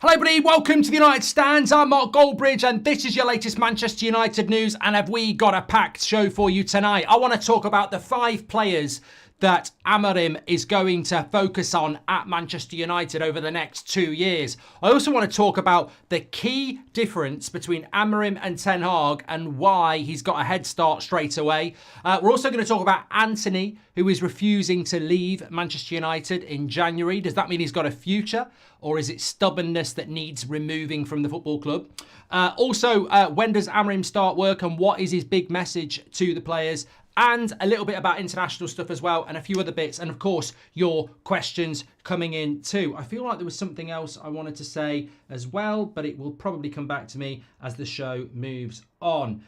Hello everybody, welcome to the United Stands. I'm Mark Goldbridge and this is your latest Manchester United news, and have we got a packed show for you tonight. I want to talk about the 5 players that Amorim is going to focus on at Manchester United over the next 2 years. I also want to talk about the key difference between Amorim and Ten Hag and why he's got a head start straight away. We're also going to talk about Antony, who is refusing to leave Manchester United in January. Does that mean he's got a future, or is it stubbornness that needs removing from the football club? Also, when does Amorim start work and what is his big message to the players? And a little bit about international stuff as well, and a few other bits. And of course, your questions coming in too. I feel like there was something else I wanted to say as well, but it will probably come back to me as the show moves on.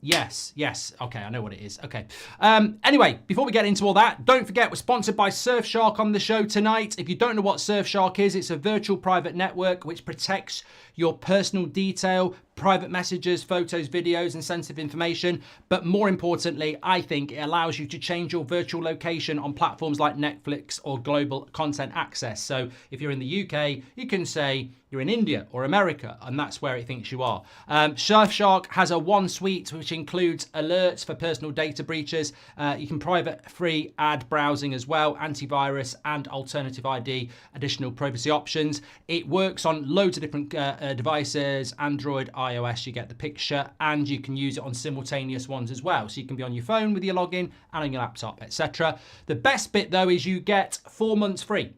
Yes. Okay, I know what it is. Okay. Anyway, before we get into all that, don't forget we're sponsored by Surfshark on the show tonight. If you don't know what Surfshark is, it's a virtual private network which protects your personal detail, private messages, photos, videos, and sensitive information. But more importantly, I think it allows you to change your virtual location on platforms like Netflix or global content access. So if you're in the UK, you can say you're in India or America, and that's where it thinks you are. Surfshark has a one suite which includes alerts for personal data breaches. You can private free ad browsing as well, antivirus and alternative ID, additional privacy options. It works on loads of different devices, Android, iOS, you get the picture, and you can use it on simultaneous ones as well. So you can be on your phone with your login and on your laptop, etc. The best bit though is you get 4 months free.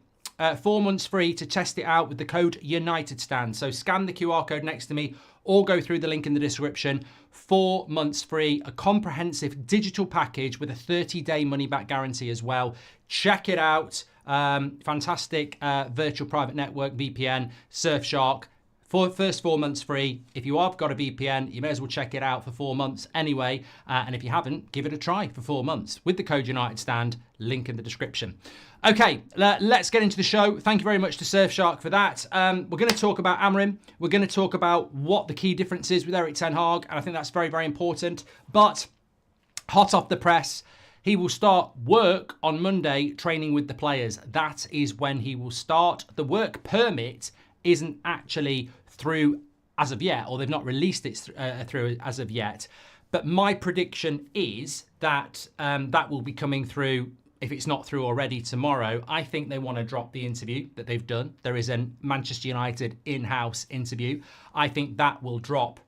4 months free to test it out with the code UNITEDSTAND. So scan the QR code next to me or go through the link in the description. 4 months free, a comprehensive digital package with a 30-day money-back guarantee as well. Check it out. Fantastic virtual private network, VPN, Surfshark. First 4 months free. If you have got a VPN, you may as well check it out for 4 months anyway. And if you haven't, give it a try for 4 months with the code UNITEDSTAND, link in the description. Okay, let's get into the show. Thank you very much to Surfshark for that. We're going to talk about Amorim. We're going to talk about what the key difference is with Erik Ten Hag, and I think that's very, very important. But hot off the press, he will start work on Monday training with the players. That is when he will start. The work permit isn't actually through as of yet, or they've not released it through as of yet. But my prediction is that that will be coming through, if it's not through already, tomorrow. I think they want to drop the interview that they've done. There is a Manchester United in-house interview. I think that will drop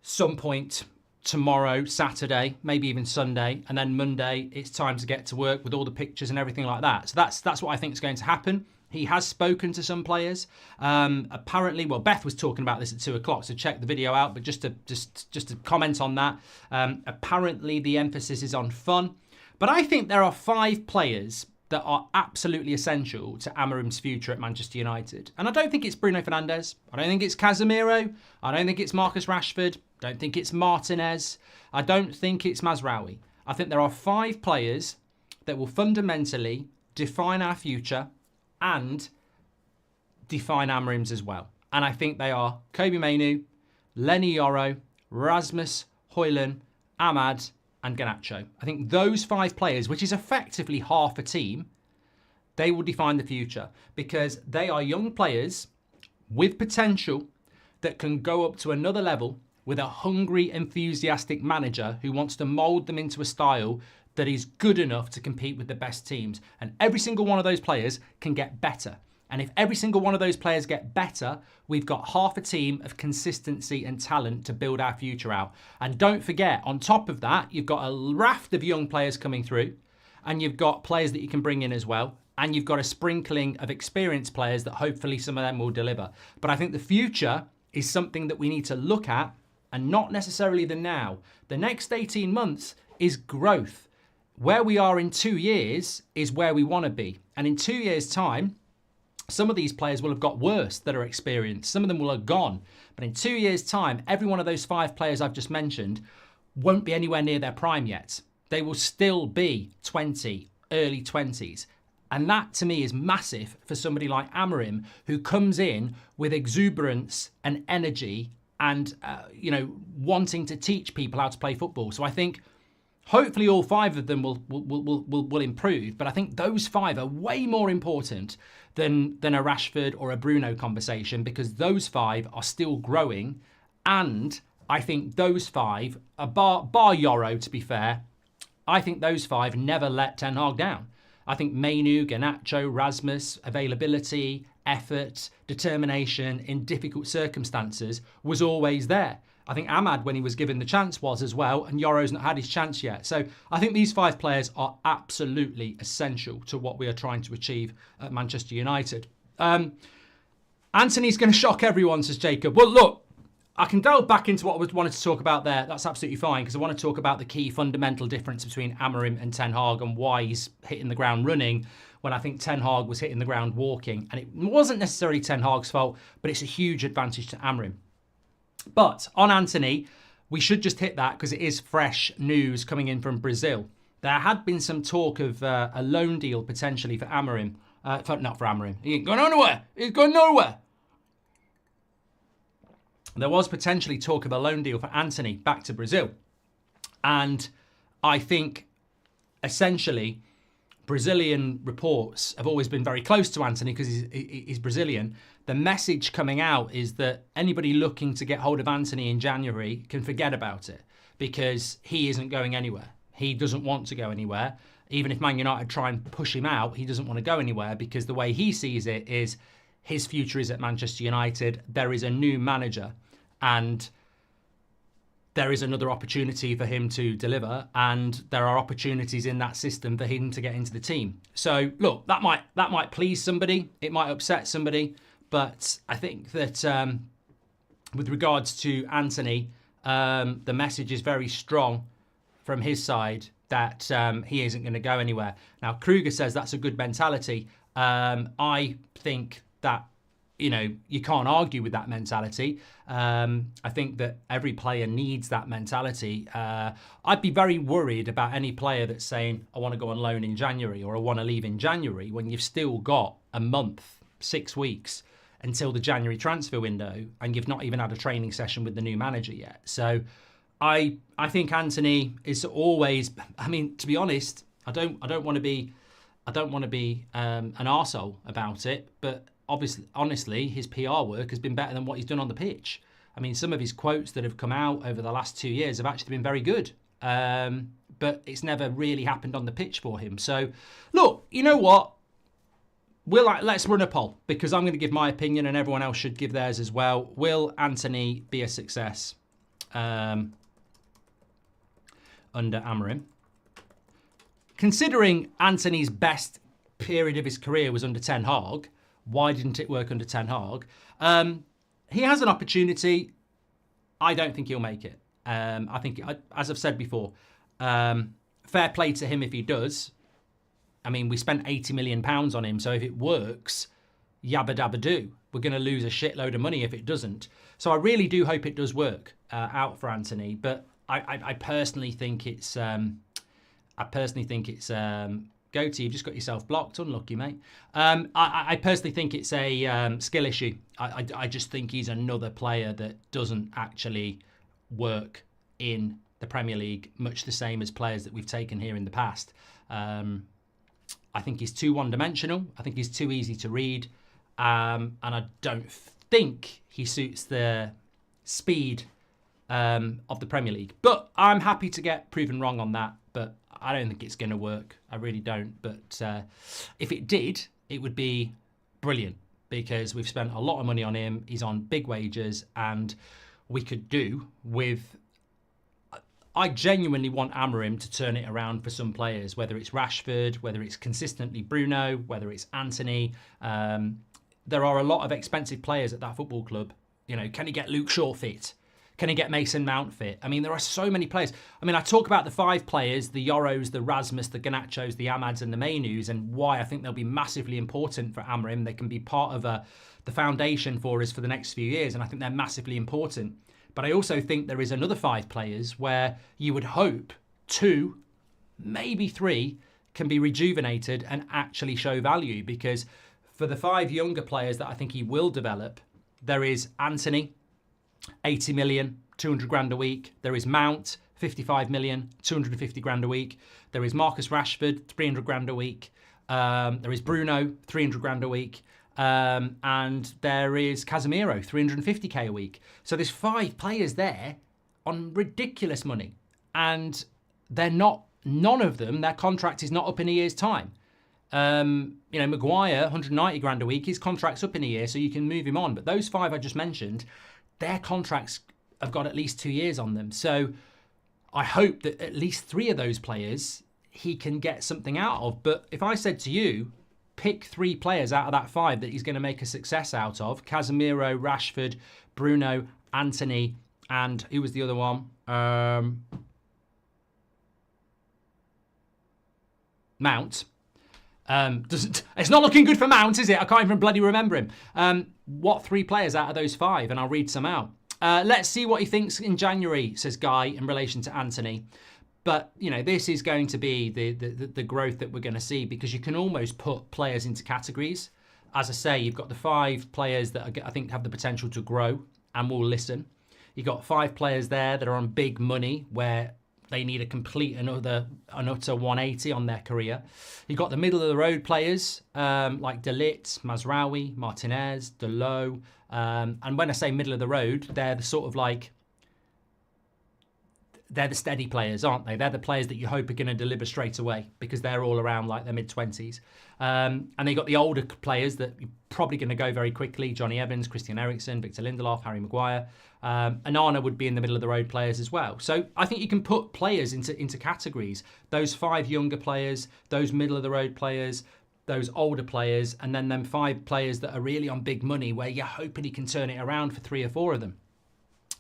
some point tomorrow, Saturday, maybe even Sunday, and then Monday it's time to get to work with all the pictures and everything like that. So that's what I think is going to happen. He has spoken to some players. Apparently, well, Beth was talking about this at 2 o'clock, so check the video out. But just to comment on that, apparently the emphasis is on fun. But I think there are 5 players that are absolutely essential to Amorim's future at Manchester United. And I don't think it's Bruno Fernandes. I don't think it's Casemiro. I don't think it's Marcus Rashford. I don't think it's Martinez. I don't think it's Mazraoui. I think there are 5 players that will fundamentally define our future and define Amorim's as well. And I think they are Kobe Mainoo, Lenny Yoro, Rasmus Højlund, Ahmad, and Garnacho. I think those 5 players, which is effectively half a team, they will define the future because they are young players with potential that can go up to another level with a hungry, enthusiastic manager who wants to mould them into a style that is good enough to compete with the best teams. And every single one of those players can get better. And if every single one of those players get better, we've got half a team of consistency and talent to build our future out. And don't forget, on top of that, you've got a raft of young players coming through, and you've got players that you can bring in as well. And you've got a sprinkling of experienced players that hopefully some of them will deliver. But I think the future is something that we need to look at and not necessarily the now. The next 18 months is growth. Where we are in 2 years is where we want to be. And in 2 years' time, some of these players will have got worse that are experienced. Some of them will have gone. But in 2 years' time, every one of those 5 players I've just mentioned won't be anywhere near their prime yet. They will still be 20, early 20s. And that, to me, is massive for somebody like Amorim, who comes in with exuberance and energy and, wanting to teach people how to play football. So I think Hopefully all 5 of them will improve, but I think those 5 are way more important than a Rashford or a Bruno conversation, because those 5 are still growing, and I think those 5, bar Yoro to be fair, I think those 5 never let Ten Hag down. I think Mainu, Garnacho, Rasmus, availability, effort, determination in difficult circumstances was always there. I think Ahmad, when he was given the chance, was as well, and Yoro's not had his chance yet. So I think these 5 players are absolutely essential to what we are trying to achieve at Manchester United. Antony's going to shock everyone, says Jacob. Well, look, I can delve back into what I wanted to talk about there. That's absolutely fine, because I want to talk about the key fundamental difference between Amorim and Ten Hag and why he's hitting the ground running when I think Ten Hag was hitting the ground walking. And it wasn't necessarily Ten Hag's fault, but it's a huge advantage to Amorim. But on Antony, we should just hit that because it is fresh news coming in from Brazil. There had been some talk of a loan deal potentially for Amorim. Not for Amorim. He ain't going nowhere. He's going nowhere. There was potentially talk of a loan deal for Antony back to Brazil. And I think essentially Brazilian reports have always been very close to Antony because he's Brazilian. The message coming out is that anybody looking to get hold of Antony in January can forget about it, because he isn't going anywhere. He doesn't want to go anywhere. Even if Man United try and push him out, he doesn't want to go anywhere, because the way he sees it is his future is at Manchester United. There is a new manager and there is another opportunity for him to deliver, and there are opportunities in that system for him to get into the team. So look, that might please somebody, it might upset somebody, but I think that with regards to Antony, the message is very strong from his side that he isn't going to go anywhere. Now, Kruger says that's a good mentality. I think that, you can't argue with that mentality. I think that every player needs that mentality. I'd be very worried about any player that's saying, I want to go on loan in January or I want to leave in January, when you've still got a month, 6 weeks until the January transfer window, and you've not even had a training session with the new manager yet. So I think Antony is always, to be honest, I don't want to be an arsehole about it, but honestly, his PR work has been better than what he's done on the pitch. Some of his quotes that have come out over the last 2 years have actually been very good. But it's never really happened on the pitch for him. So, look, you know what? Let's run a poll, because I'm going to give my opinion and everyone else should give theirs as well. Will Antony be a success under Amorim? Considering Antony's best period of his career was under Ten Hag, why didn't it work under Ten Hag? He has an opportunity. I don't think he'll make it. I think, as I've said before, fair play to him if he does. We spent £80 million on him, so if it works, yabba dabba do. We're going to lose a shitload of money if it doesn't. So I really do hope it does work out for Antony. But I personally think it's Goatee, you've just got yourself blocked. Unlucky, mate. I personally think it's a skill issue. I just think he's another player that doesn't actually work in the Premier League, much the same as players that we've taken here in the past. I think he's too one-dimensional. I think he's too easy to read. And I don't think he suits the speed of the Premier League. But I'm happy to get proven wrong on that. But I don't think it's going to work. I really don't. But if it did, it would be brilliant, because we've spent a lot of money on him. He's on big wages, and we could do with... I genuinely want Amorim to turn it around for some players, whether it's Rashford, whether it's consistently Bruno, whether it's Antony. There are a lot of expensive players at that football club. Can he get Luke Shaw fit? Can he get Mason Mount fit? There are so many players. I talk about the 5 players, the Yoros, the Rasmus, the Garnachos, the Amads and the Mainus, and why I think they'll be massively important for Amorim. They can be part of the foundation for us for the next few years, and I think they're massively important. But I also think there is another 5 players where you would hope 2, maybe 3, can be rejuvenated and actually show value. Because for the 5 younger players that I think he will develop, there is Antony, 80 million, 200 grand a week. There is Mount, 55 million, 250 grand a week. There is Marcus Rashford, 300 grand a week. There is Bruno, 300 grand a week. And there is Casemiro, 350k a week. So there's 5 players there on ridiculous money. And none of them, their contract is not up in a year's time. Maguire, 190 grand a week, his contract's up in a year, so you can move him on. But those 5 I just mentioned, their contracts have got at least 2 years on them. So I hope that at least 3 of those players he can get something out of. But if I said to you, pick 3 players out of that 5 that he's going to make a success out of, Casemiro, Rashford, Bruno, Antony, and who was the other one? Mount. It's not looking good for Mount, is it? I can't even bloody remember him. What 3 players out of those 5? And I'll read some out. Let's see what he thinks in January, says Guy, in relation to Antony. But, this is going to be the growth that we're going to see, because you can almost put players into categories. As I say, you've got the 5 players that I think have the potential to grow and will listen. You've got 5 players there that are on big money, where they need a complete an utter 180 on their career. You've got the middle of the road players like De Ligt, Mazraoui, Martinez, Delot. And when I say middle of the road, they're the sort of like, they're the steady players, aren't they? They're the players that you hope are going to deliver straight away, because they're all around like their mid-20s. And they got the older players that you're probably going to go very quickly. Johnny Evans, Christian Eriksen, Victor Lindelof, Harry Maguire. Anana would be in the middle of the road players as well. So I think you can put players into categories. Those 5 younger players, those middle of the road players, those older players, and then them 5 players that are really on big money, where you're hoping he can turn it around for 3 or 4 of them.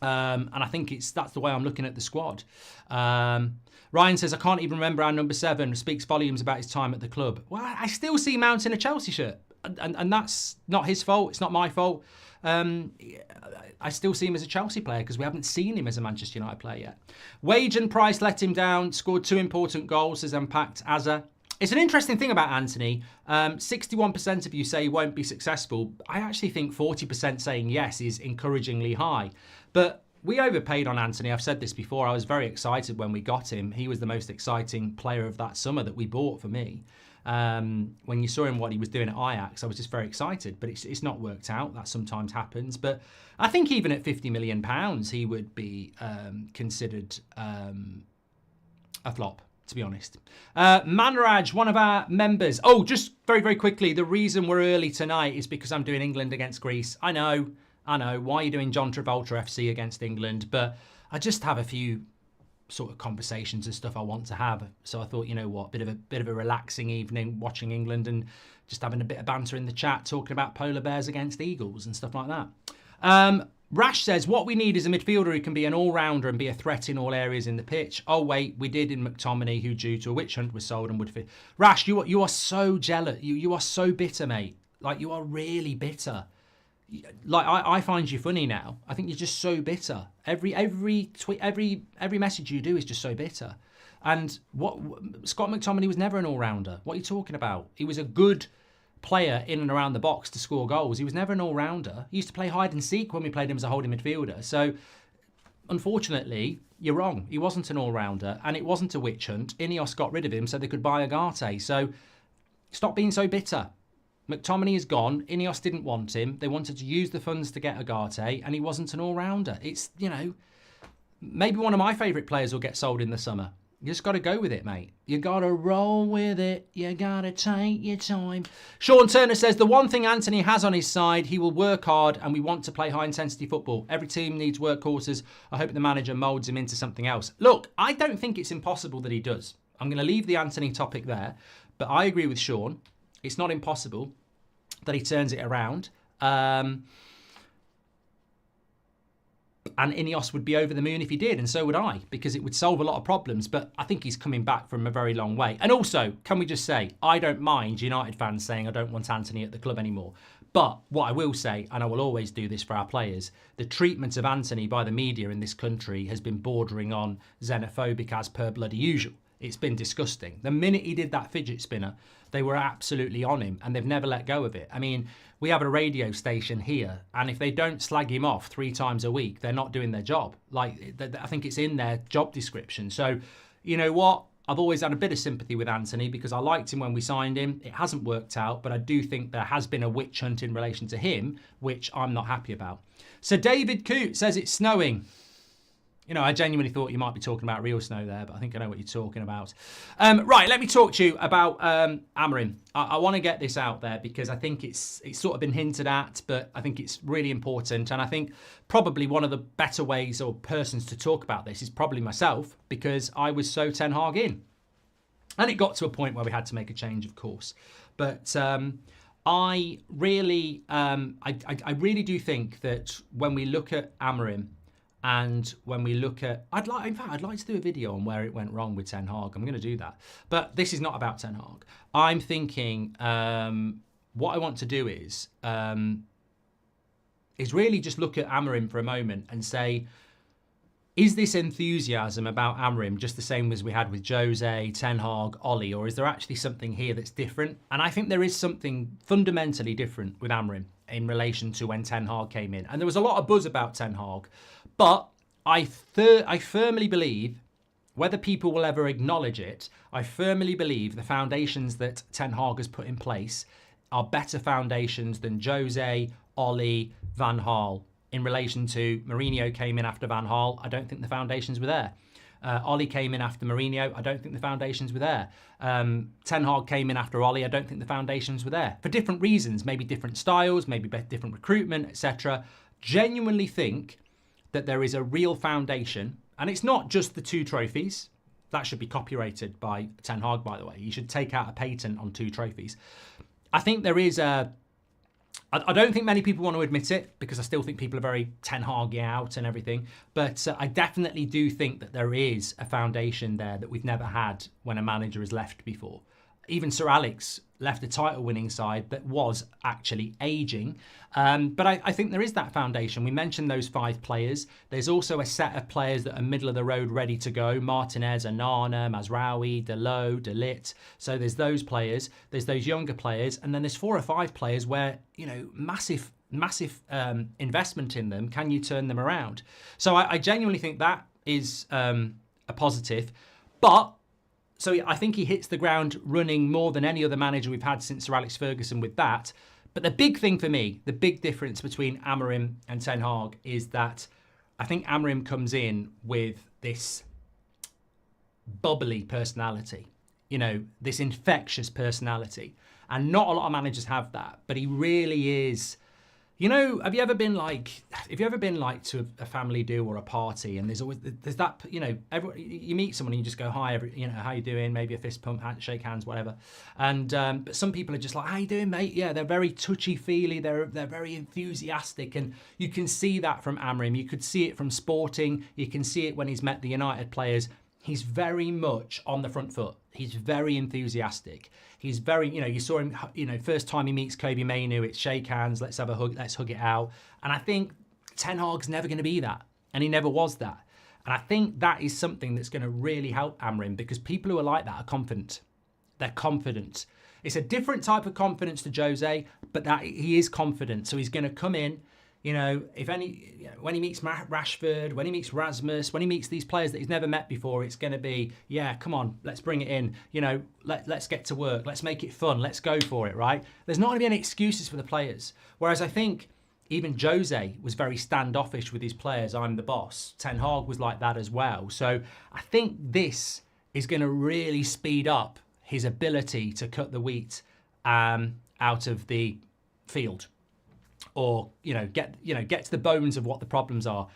And I think that's the way I'm looking at the squad. Ryan says, I can't even remember our number 7, speaks volumes about his time at the club. Well, I still see Mount in a Chelsea shirt, and that's not his fault. It's not my fault. I still see him as a Chelsea player, because we haven't seen him as a Manchester United player yet. Wage and price let him down, scored 2 important goals, says Impact Azza. It's an interesting thing about Antony. 61% of you say he won't be successful. I actually think 40% saying yes is encouragingly high. But we overpaid on Antony. I've said this before. I was very excited when we got him. He was the most exciting player of that summer that we bought for me. When you saw him, what he was doing at Ajax, I was just very excited. But it's not worked out. That sometimes happens. But I think even at £50 million, he would be considered a flop, to be honest. Manraj, one of our members. Oh, just very, very quickly, the reason we're early tonight is because I'm doing England against Greece. I know. Why are you doing John Travolta FC against England? But I just have a few sort of conversations and stuff I want to have. So I thought, you know what, bit of a relaxing evening watching England and just having a bit of banter in the chat, talking about polar bears against eagles and stuff like that. Rash says, what we need is a midfielder who can be an all-rounder and be a threat in all areas in the pitch. Oh, wait, we did in McTominay, who due to a witch hunt was sold and would fit. Rash, you are so jealous. You are so bitter, mate. Like, you are really bitter. Like, I find you funny now. I think you're just so bitter. Every tweet, every message you do is just so bitter. And Scott McTominay was never an all-rounder. What are you talking about? He was a good player in and around the box to score goals. He was never an all-rounder. He used to play hide and seek when we played him as a holding midfielder. So, unfortunately, you're wrong. He wasn't an all-rounder, and it wasn't a witch hunt. Ineos got rid of him so they could buy Agate. So, stop being so bitter. McTominay is gone. Ineos didn't want him. They wanted to use the funds to get Agate, and he wasn't an all-rounder. It's, maybe one of my favourite players will get sold in the summer. You just got to go with it, mate. You got to roll with it. You got to take your time. Sean Turner says, the one thing Antony has on his side, he will work hard, and we want to play high-intensity football. Every team needs workhorses. I hope the manager moulds him into something else. Look, I don't think it's impossible that he does. I'm going to leave the Antony topic there, but I agree with Sean. It's not impossible that he turns it around. And Ineos would be over the moon if he did, and so would I, because it would solve a lot of problems. But I think he's coming back from a very long way. And also, can we just say, I don't mind United fans saying I don't want Antony at the club anymore. But what I will say, and I will always do this for our players, the treatment of Antony by the media in this country has been bordering on xenophobic as per bloody usual. It's been disgusting. The minute he did that fidget spinner, They were absolutely on him, and they've never let go of it. I mean, we have a radio station here, and if they don't slag him off 3 times a week, they're not doing their job. Like, I think it's in their job description. So, you know what? I've always had a bit of sympathy with Antony because I liked him when we signed him. It hasn't worked out, but I do think there has been a witch hunt in relation to him, which I'm not happy about. So David Coote says it's snowing. You know, I genuinely thought you might be talking about real snow there, but I think I know what you're talking about. Right, let me talk to you about Amorim. I want to get this out there because I think it's sort of been hinted at, but I think it's really important. And I think probably one of the better ways or persons to talk about this is probably myself, because I was so Ten Hag in. And it got to a point where we had to make a change, of course. But I really do think that when we look at Amorim, and when we look at, I'd like to do a video on where it went wrong with Ten Hag. I'm going to do that. But this is not about Ten Hag. I'm thinking what I want to do is really just look at Amorim for a moment and say, is this enthusiasm about Amorim just the same as we had with Jose, Ten Hag, Ollie, or is there actually something here that's different? And I think there is something fundamentally different with Amorim in relation to when Ten Hag came in. And there was a lot of buzz about Ten Hag, but I firmly believe, whether people will ever acknowledge it, I firmly believe the foundations that Ten Hag has put in place are better foundations than Jose, Ollie, Van Gaal. In relation to Mourinho came in after Van Gaal, I don't think the foundations were there. Ollie came in after Mourinho, I don't think the foundations were there. Ten Hag came in after Ollie, I don't think the foundations were there. For different reasons, maybe different styles, maybe different recruitment, etc. Genuinely think that there is a real foundation, and it's not just the 2 trophies. That should be copyrighted by Ten Hag, by the way. He should take out a patent on 2 trophies. I think there is a... I don't think many people want to admit it because I still think people are very Ten Hag out and everything. But I definitely do think that there is a foundation there that we've never had when a manager has left before. Even Sir Alex left a title-winning side that was actually ageing. But I think there is that foundation. We mentioned those 5 players. There's also a set of players that are middle of the road ready to go. Martinez, Onana, Mazraoui, Dalot, De Ligt. So there's those players. There's those younger players. And then there's 4 or 5 players where, you know, massive investment in them. Can you turn them around? So I genuinely think that is a positive. But... so I think he hits the ground running more than any other manager we've had since Sir Alex Ferguson with that. But the big thing for me, the big difference between Amorim and Ten Hag is that I think Amorim comes in with this bubbly personality, you know, this infectious personality. And not a lot of managers have that, but he really is... You know, have you ever been like to a family do or a party, and there's that, you know, you meet someone and you just go, hi, you know, how you doing? Maybe a fist pump, shake hands, whatever. And but some people are just like, how you doing, mate? Yeah, they're very touchy-feely, they're very enthusiastic, and you can see that from Amorim. You could see it from Sporting. You can see it when he's met the United players. He's very much on the front foot. He's very enthusiastic. He's very, you know, you saw him, you know, first time he meets Kobe Mainu, it's shake hands, let's have a hug, let's hug it out. And I think Ten Hag's never going to be that. And he never was that. And I think that is something that's going to really help Amorim, because people who are like that are confident. They're confident. It's a different type of confidence to Jose, but that he is confident. So he's going to come in. You know, when he meets Rashford, when he meets Rasmus, when he meets these players that he's never met before, it's going to be, yeah, come on, let's bring it in. You know, let's get to work. Let's make it fun. Let's go for it, right? There's not going to be any excuses for the players. Whereas I think even Jose was very standoffish with his players. I'm the boss. Ten Hag was like that as well. So I think this is going to really speed up his ability to cut the wheat out of the field. Or get to the bones of what the problems are,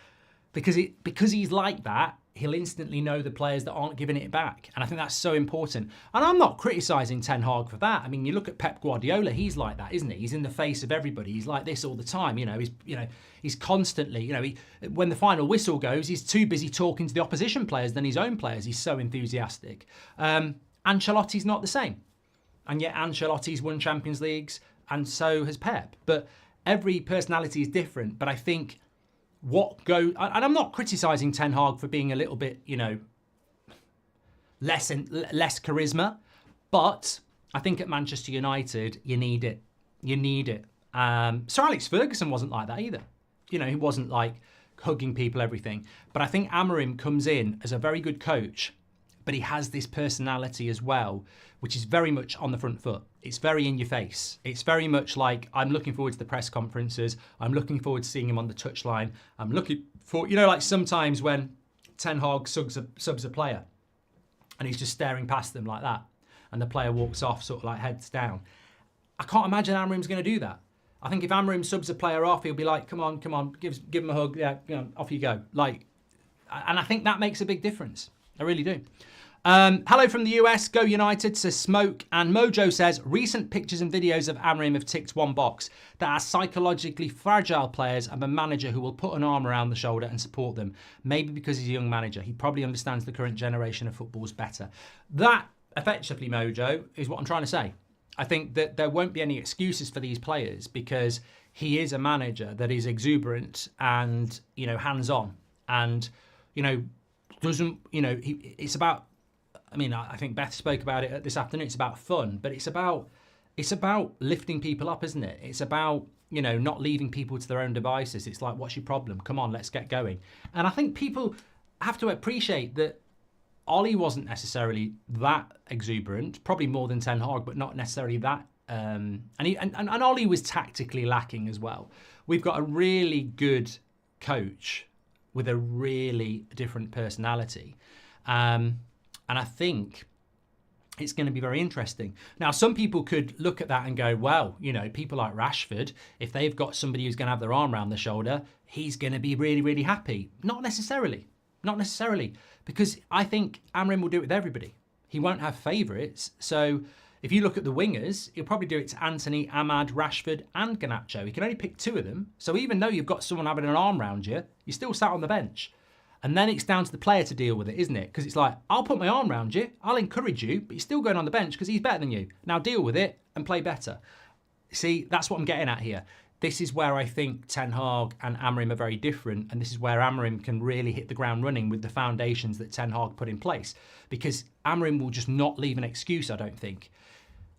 because he's like that, he'll instantly know the players that aren't giving it back, and I think that's so important. And I'm not criticising Ten Hag for that. I mean, you look at Pep Guardiola, he's like that, isn't he? He's in the face of everybody. He's like this all the time. He's constantly, when the final whistle goes, he's too busy talking to the opposition players than his own players. He's so enthusiastic. Ancelotti's not the same, and yet Ancelotti's won Champions Leagues, and so has Pep. But every personality is different, but I think and I'm not criticising Ten Hag for being a little bit, less charisma, but I think at Manchester United, you need it. You need it. Sir Alex Ferguson wasn't like that either. You know, he wasn't like hugging people, everything. But I think Amorim comes in as a very good coach, but he has this personality as well, which is very much on the front foot. It's very in your face. It's very much like, I'm looking forward to the press conferences. I'm looking forward to seeing him on the touchline. I'm looking for, you know, like sometimes when Ten Hag subs a player and he's just staring past them like that, and the player walks off sort of like heads down. I can't imagine Amorim's going to do that. I think if Amorim subs a player off, he'll be like, come on, give him a hug. Yeah, you know, off you go. Like, and I think that makes a big difference. I really do. Hello from the US, Go United, says Smoke. And Mojo says, recent pictures and videos of Amorim have ticked one box. That are psychologically fragile players and a manager who will put an arm around the shoulder and support them. Maybe because he's a young manager. He probably understands the current generation of footballs better. That, effectively, Mojo, is what I'm trying to say. I think that there won't be any excuses for these players because he is a manager that is exuberant and, you know, hands-on. And, you know, doesn't, you know, it's about, I mean, I think Beth spoke about it this afternoon. It's about fun, but it's about lifting people up, isn't it? It's about, you know, not leaving people to their own devices. It's like, what's your problem? Come on, let's get going. And I think people have to appreciate that Ollie wasn't necessarily that exuberant, probably more than Ten Hag, but not necessarily that. And Ollie was tactically lacking as well. We've got a really good coach with a really different personality. And I think it's going to be very interesting. Now, some people could look at that and go, well, you know, people like Rashford, if they've got somebody who's going to have their arm around their shoulder, he's going to be really, really happy. Not necessarily. Not necessarily. Because I think Amorim will do it with everybody. He won't have favourites. So if you look at the wingers, he'll probably do it to Antony, Ahmad, Rashford and Garnacho. He can only pick two of them. So even though you've got someone having an arm around you, you're still sat on the bench. And then it's down to the player to deal with it, isn't it? Because it's like, I'll put my arm around you, I'll encourage you, but you're still going on the bench because he's better than you. Now deal with it and play better. See, that's what I'm getting at here. This is where I think Ten Hag and Amorim are very different, and this is where Amorim can really hit the ground running with the foundations that Ten Hag put in place. Because Amorim will just not leave an excuse, I don't think.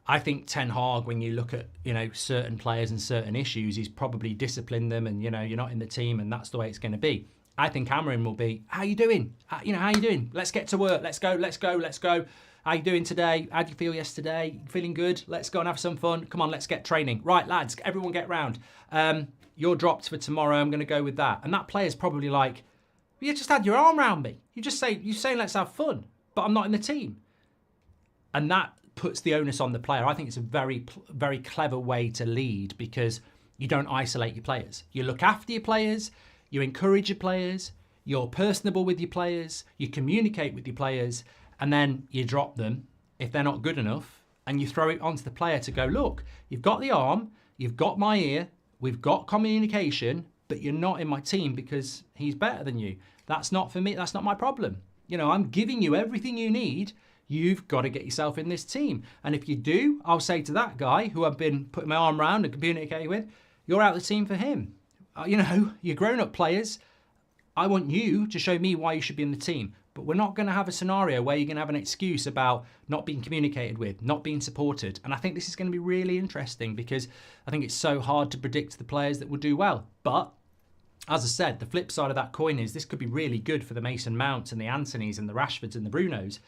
I think Ten Hag, when you look at, you know, certain players and certain issues, he's probably disciplined them and, you know, you're not in the team and that's the way it's going to be. I think Amorim will be, how you doing? How you doing? Let's get to work. Let's go. How you doing today? How do you feel yesterday? Feeling good? Let's go and have some fun. Come on, let's get training. Right, lads, everyone get round. You're dropped for tomorrow. I'm going to go with that. And that player's probably like, you just had your arm around me. You're saying let's have fun, but I'm not in the team. And that puts the onus on the player. I think it's a very, very clever way to lead because you don't isolate your players. You look after your players. You encourage your players. You're personable with your players. You communicate with your players. And then you drop them if they're not good enough and you throw it onto the player to go, look, you've got the arm, you've got my ear, we've got communication, but you're not in my team because he's better than you. That's not for me. That's not my problem. You know, I'm giving you everything you need. You've got to get yourself in this team. And if you do, I'll say to that guy who I've been putting my arm around and communicating with, you're out of the team for him. You know, you're grown-up players. I want you to show me why you should be in the team. But we're not going to have a scenario where you're going to have an excuse about not being communicated with, not being supported. And I think this is going to be really interesting because I think it's so hard to predict the players that will do well. But as I said, the flip side of that coin is this could be really good for the Mason Mounts and the Antonys and the Rashfords and the Brunos.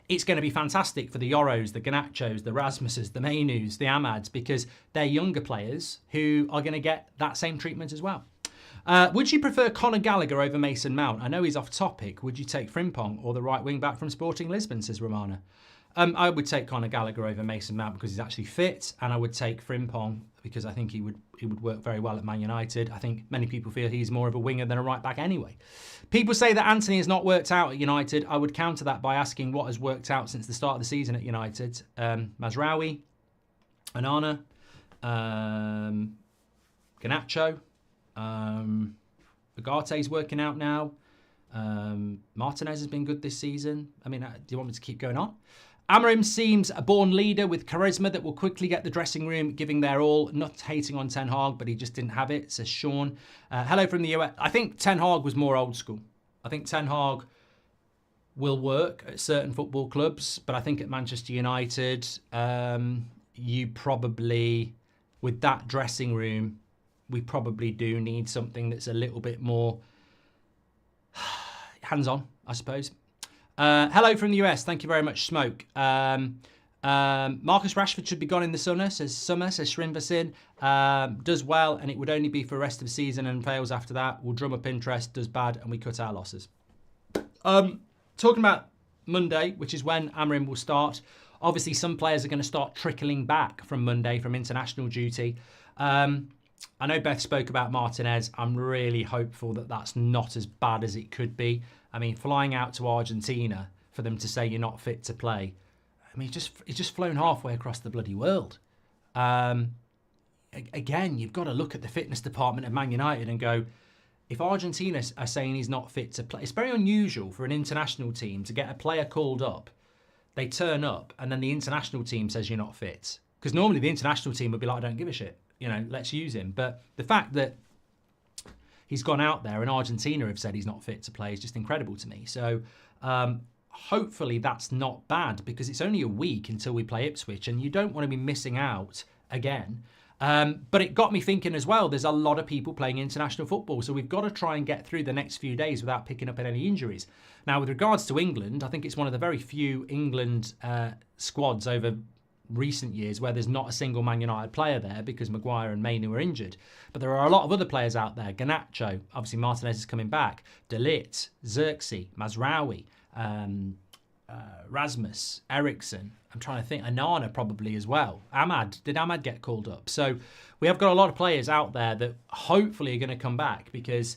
It's going to be fantastic for the Yoros, the Garnachos, the Rasmuses, the Mainus, the Amads, because they're younger players who are going to get that same treatment as well. Would you prefer Conor Gallagher over Mason Mount? I know he's off topic. Would you take Frimpong or the right wing back from Sporting Lisbon, says Romana? I would take Conor Gallagher over Mason Mount because he's actually fit, and I would take Frimpong because I think he would work very well at Man United. I think many people feel he's more of a winger than a right back anyway. People say that Antony has not worked out at United. I would counter that by asking what has worked out since the start of the season at United. Mazraoui, Onana, Garnacho. Ugarte's working out now. Martinez has been good this season. I mean, do you want me to keep going on? Amorim seems a born leader with charisma that will quickly get the dressing room giving their all. Not hating on Ten Hag, but he just didn't have it, says Sean. Hello from the US. I think Ten Hag was more old school. I think Ten Hag will work at certain football clubs, but I think at Manchester United, you probably, with that dressing room, we probably do need something that's a little bit more hands-on, I suppose. Hello from the US. Thank you very much, Smoke. Marcus Rashford should be gone in the summer, says Shrinvasin. Does well, and it would only be for the rest of the season and fails after that. We'll drum up interest, does bad, and we cut our losses. Talking about Monday, which is when Amorim will start. Obviously, some players are going to start trickling back from Monday from international duty. I know Beth spoke about Martinez. I'm really hopeful that that's not as bad as it could be. I mean, flying out to Argentina for them to say you're not fit to play. I mean, he's just flown halfway across the bloody world. Again, you've got to look at the fitness department at Man United and go, if Argentina are saying he's not fit to play, it's very unusual for an international team to get a player called up, they turn up, and then the international team says you're not fit. Because normally the international team would be like, I don't give a shit. You know, let's use him. But the fact that he's gone out there and Argentina have said he's not fit to play is just incredible to me. So hopefully that's not bad, because it's only a week until we play Ipswich and you don't want to be missing out again. But it got me thinking as well, there's a lot of people playing international football, so we've got to try and get through the next few days without picking up any injuries. Now, with regards to England, I think it's one of the very few England squads over recent years where there's not a single Man United player there, because Maguire and Mainu are injured. But there are a lot of other players out there. Garnacho, obviously Martinez is coming back, De Ligt, Xerxes, Mazraoui, Rasmus, Eriksson. I'm trying to think. Anana probably as well. Did Ahmad get called up? So we have got a lot of players out there that hopefully are going to come back, because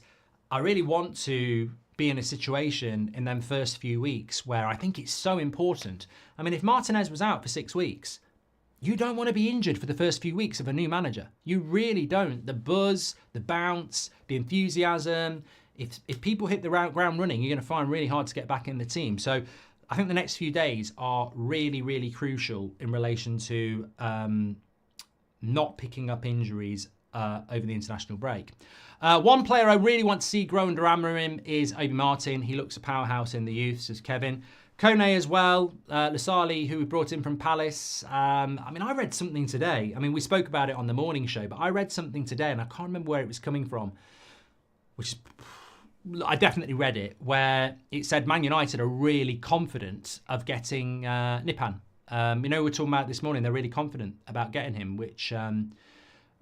I really want to be in a situation in them first few weeks where I think it's so important. I mean, if Martinez was out for 6 weeks, you don't want to be injured for the first few weeks of a new manager. You really don't. The buzz, the bounce, the enthusiasm. If people hit the ground running, you're going to find really hard to get back in the team. So I think the next few days are really, really crucial in relation to not picking up injuries over the international break. One player I really want to see grow under Amorim is Obi Martin. He looks a powerhouse in the youth, says Kevin. Kone as well, Lasali, who we brought in from Palace. I mean, I read something today. I mean, we spoke about it on the morning show, but I read something today and I can't remember where it was coming from, which is, I definitely read it, where it said Man United are really confident of getting Nipan. You know, we were talking about this morning, they're really confident about getting him, which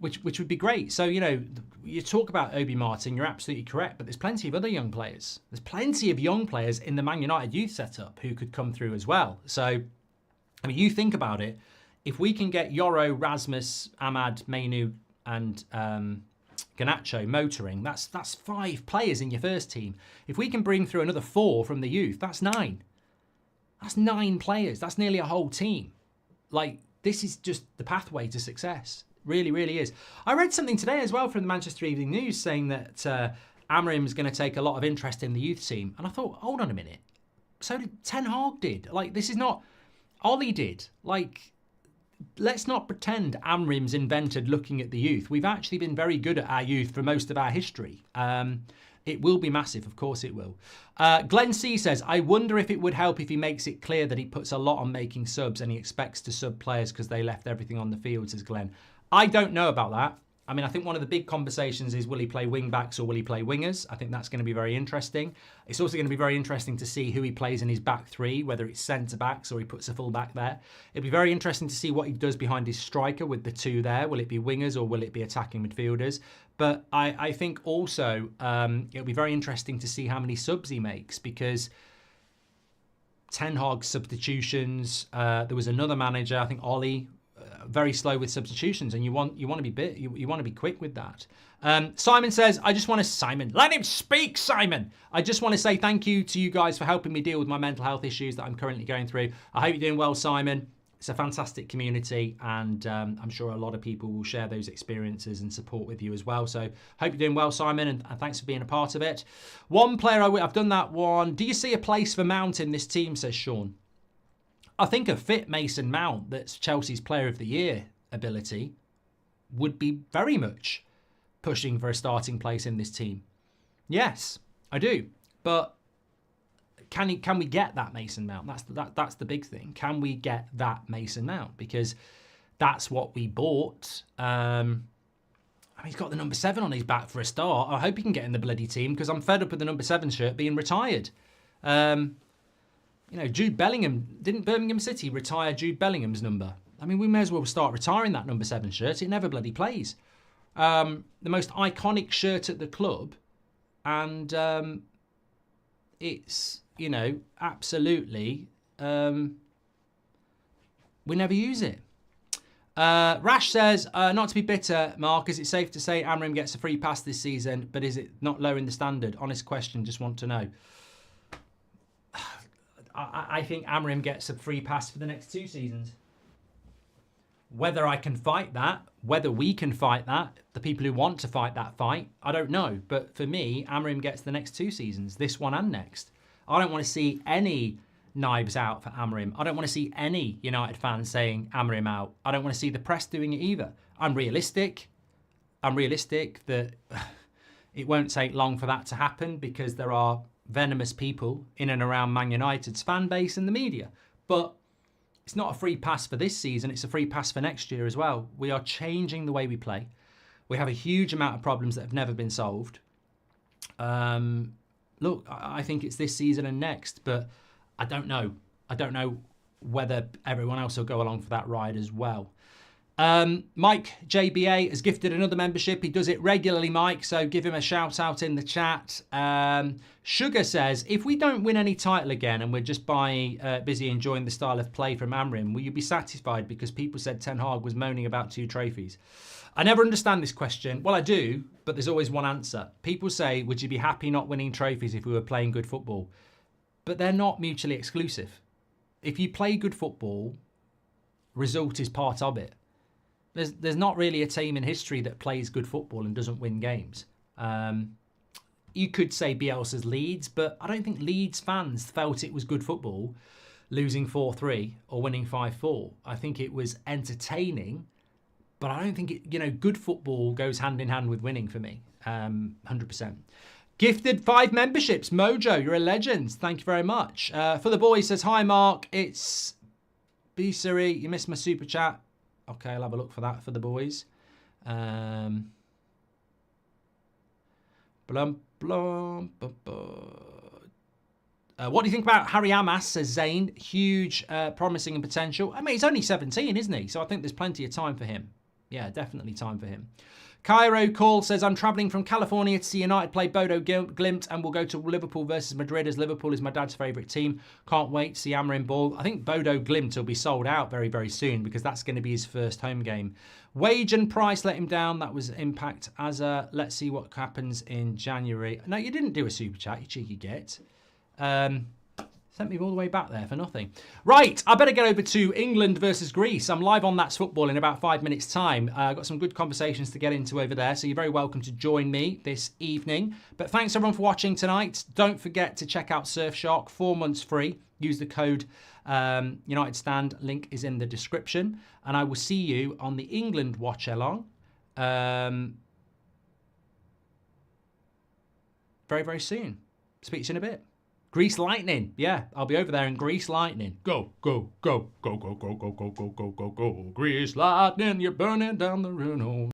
would be great. So, you know, you talk about Obi Martin, you're absolutely correct, but there's plenty of other young players. There's plenty of young players in the Man United youth setup who could come through as well. So, I mean, you think about it, if we can get Yoro, Rasmus, Ahmad, Mainu, and Garnacho motoring, that's 5 players in your first team. If we can bring through another 4 from the youth, that's 9. That's 9 players. That's nearly a whole team. Like, this is just the pathway to success. Really, really is. I read something today as well from the Manchester Evening News saying that Amorim's going to take a lot of interest in the youth team. And I thought, hold on a minute. So did Ten Hag did. Like, this is not... Ollie did. Like, let's not pretend Amorim's invented looking at the youth. We've actually been very good at our youth for most of our history. It will be massive. Of course it will. Glenn C says, I wonder if it would help if he makes it clear that he puts a lot on making subs and he expects to sub players because they left everything on the field, says Glenn. I don't know about that. I mean, I think one of the big conversations is, will he play wing backs or will he play wingers? I think that's going to be very interesting. It's also going to be very interesting to see who he plays in his back 3, whether it's centre backs or he puts a full back there. It'll be very interesting to see what he does behind his striker with the 2 there. Will it be wingers or will it be attacking midfielders? But I think also it'll be very interesting to see how many subs he makes, because Ten Hag substitutions. There was another manager, I think Ollie, very slow with substitutions, and you want to be quick with that. Simon says, Simon, let him speak, Simon. I just want to say thank you to you guys for helping me deal with my mental health issues that I'm currently going through. I hope you're doing well, Simon. It's a fantastic community, and I'm sure a lot of people will share those experiences and support with you as well. So hope you're doing well, Simon, and thanks for being a part of it. One player, I've done that one. Do you see a place for Mount in this team, says Sean. I think a fit Mason Mount that's Chelsea's Player of the Year ability would be very much pushing for a starting place in this team. Yes, I do. But can we get that Mason Mount? That's the big thing. Can we get that Mason Mount? Because that's what we bought. I mean, he's got the number 7 on his back for a start. I hope he can get in the bloody team because I'm fed up with the number 7 shirt being retired. You know, Jude Bellingham, didn't Birmingham City retire Jude Bellingham's number? I mean, we may as well start retiring that number 7 shirt. It never bloody plays. The most iconic shirt at the club. And it's, you know, absolutely, we never use it. Rash says, not to be bitter, Mark, is it safe to say Amorim gets a free pass this season, but is it not lowering the standard? Honest question, just want to know. I think Amorim gets a free pass for the next 2 seasons. Whether I can fight that, whether we can fight that, the people who want to fight that fight, I don't know. But for me, Amorim gets the next 2 seasons, this one and next. I don't want to see any knives out for Amorim. I don't want to see any United fans saying Amorim out. I don't want to see the press doing it either. I'm realistic. I'm realistic that it won't take long for that to happen because there are venomous people in and around Man United's fan base and the media. But it's not a free pass for this season. It's a free pass for next year as well. We are changing the way we play. We have a huge amount of problems that have never been solved. Look, I think it's this season and next, but I don't know. I don't know whether everyone else will go along for that ride as well. Mike JBA has gifted another membership. He does it regularly, Mike, so give him a shout out in the chat. Sugar says, if we don't win any title again and we're just busy enjoying the style of play from Amorim, will you be satisfied because people said Ten Hag was moaning about 2 trophies? I never understand this question. Well, I do, but there's always one answer. People say, would you be happy not winning trophies if we were playing good football? But they're not mutually exclusive. If you play good football, result is part of it. There's not really a team in history that plays good football and doesn't win games. You could say Bielsa's Leeds, but I don't think Leeds fans felt it was good football losing 4-3 or winning 5-4. I think it was entertaining, but I don't think good football goes hand in hand with winning for me. 100%. Gifted 5 memberships. Mojo, you're a legend. Thank you very much. For the boys says, hi Mark, it's B Siri. You missed my super chat. Okay, I'll have a look for that for the boys. Blum, blum, what do you think about Harry Amas, says Zane? Huge, promising and potential. I mean, he's only 17, isn't he? So I think there's plenty of time for him. Yeah, definitely time for him. Cairo Call says, I'm travelling from California to see United play Bodo Glimt and we'll go to Liverpool versus Madrid as Liverpool is my dad's favourite team. Can't wait to see Amorim ball. I think Bodo Glimt will be sold out very, very soon because that's going to be his first home game. Wage and price let him down. That was impact as a let's see what happens in January. No, you didn't do a super chat, you cheeky git. Sent me all the way back there for nothing. Right, I better get over to England versus Greece. I'm live on That's Football in about 5 minutes' time. I've got some good conversations to get into over there, so you're very welcome to join me this evening. But thanks everyone for watching tonight. Don't forget to check out Surfshark, 4 months free. Use the code United Stand. Link is in the description. And I will see you on the England watch along very, very soon. Speak to you in a bit. Grease Lightning. Yeah, I'll be over there in Grease Lightning. Go, go, go, go, go, go, go, go, go, go, go, go. Grease Lightning, you're burning down the ruin hole.